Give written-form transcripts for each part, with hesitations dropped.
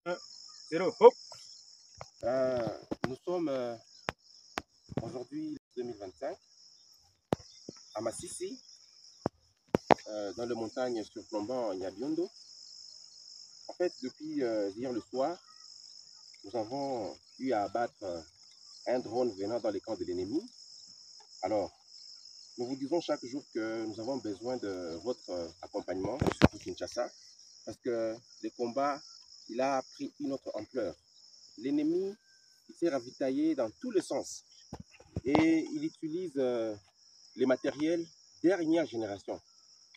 1, 0, hop. Nous sommes aujourd'hui 2025 à Massissi, dans les montagnes surplombant Nyabiondo. En fait, depuis hier le soir, nous avons eu à abattre un drone venant dans les camps de l'ennemi. Alors, nous vous disons chaque jour que nous avons besoin de votre accompagnement, surtout Kinshasa, parce que le combat, il a pris une autre ampleur. L'ennemi s'est ravitaillé dans tous les sens et il utilise les matériels dernière génération.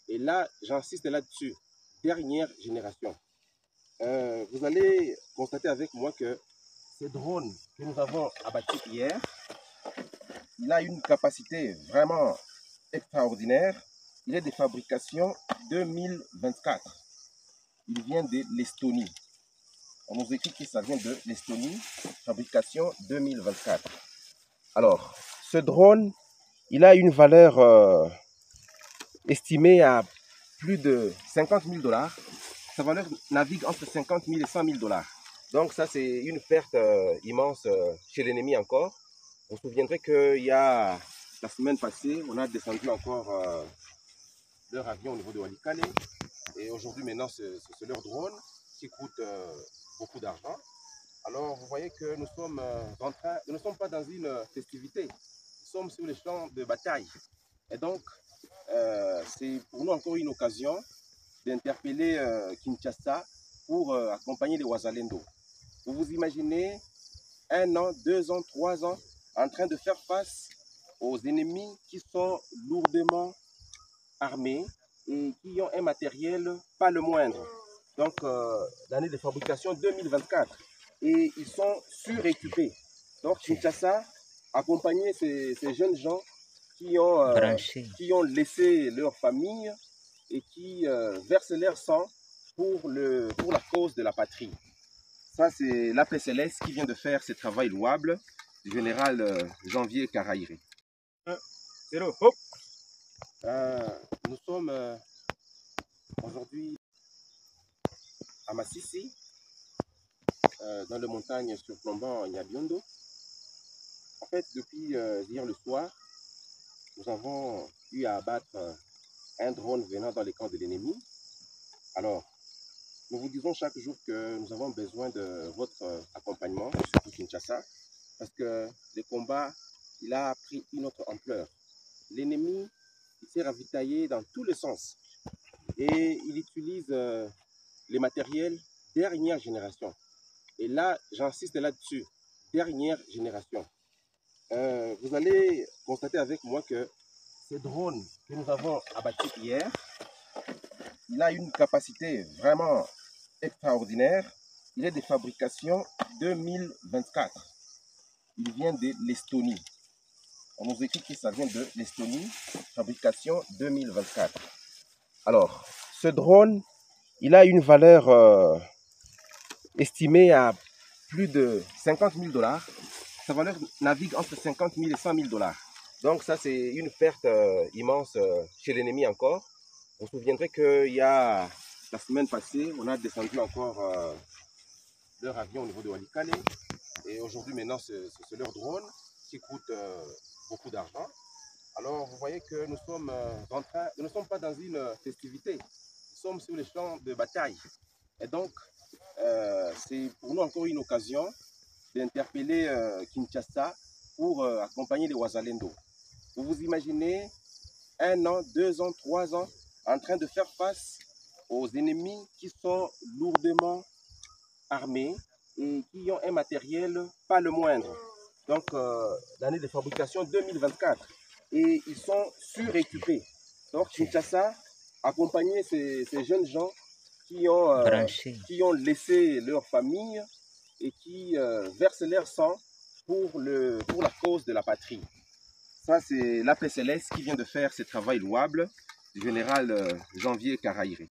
Et là, j'insiste là-dessus, dernière génération. Vous allez constater avec moi que ce drone que nous avons abattu hier, il a une capacité vraiment extraordinaire. Il est de fabrication 2024. Il vient de l'Estonie. On nous écrit que ça vient de l'Estonie, fabrication 2024. Alors, ce drone, il a une valeur estimée à plus de 50 000 $. Sa valeur navigue entre 50 000 et 100 000 $. Donc ça, c'est une perte immense chez l'ennemi encore. Vous vous souviendrez qu'il y a la semaine passée, on a descendu encore leur avion au niveau de Walikale. Et aujourd'hui, maintenant, c'est leur drone qui coûte beaucoup d'argent. Alors, vous voyez que nous sommes nous ne sommes pas dans une festivité. Nous sommes sur les champs de bataille. Et donc, c'est pour nous encore une occasion d'interpeller Kinshasa pour accompagner les Wazalendo. Vous vous imaginez 1 an, 2 ans, 3 ans en train de faire face aux ennemis qui sont lourdement armés et qui ont un matériel pas le moindre. Donc, l'année de fabrication 2024. Et ils sont suréquipés. Donc, Kinshasa accompagner ces jeunes gens qui ont laissé leur famille et qui versent leur sang pour la cause de la patrie. Ça, c'est la Céleste qui vient de faire ce travail louable du général Janvier Karaïré. 1, 0, hop. Nous sommes aujourd'hui à Massissi, dans les montagnes surplombant Nyabiondo. En fait, depuis hier le soir, nous avons eu à abattre un drone venant dans les camps de l'ennemi. Alors, nous vous disons chaque jour que nous avons besoin de votre accompagnement, surtout Kinshasa, parce que le combat, il a pris une autre ampleur. L'ennemi s'est ravitaillé dans tous les sens et il utilise les matériels dernière génération. Et là, j'insiste là-dessus, dernière génération. Vous allez constater avec moi que ce drone que nous avons abattu hier, il a une capacité vraiment extraordinaire. Il est de fabrication 2024. Il vient de l'Estonie. On nous écrit que ça vient de l'Estonie, fabrication 2024. Alors, ce drone, il a une valeur estimée à plus de 50 000 $. Sa valeur navigue entre 50 000 et 100 000 $. Donc ça, c'est une perte immense chez l'ennemi encore. Vous vous souviendrez qu'il y a la semaine passée, on a descendu encore leur avion au niveau de Walikale. Et aujourd'hui, maintenant, c'est leur drone qui coûte beaucoup d'argent. Alors, vous voyez que nous sommes nous ne sommes pas dans une festivité. Nous sommes sur les champs de bataille. Et donc, c'est pour nous encore une occasion d'interpeller Kinshasa pour accompagner les Wazalendo. Vous vous imaginez 1 an, 2 ans, 3 ans en train de faire face aux ennemis qui sont lourdement armés et qui ont un matériel pas le moindre. Donc, l'année de fabrication 2024. Et ils sont suréquipés. Donc, Kinshasa accompagner ces jeunes gens qui ont laissé leur famille et qui versent leur sang pour la cause de la patrie. Ça, c'est la Céleste qui vient de faire ce travail louable du général Janvier Karaïré.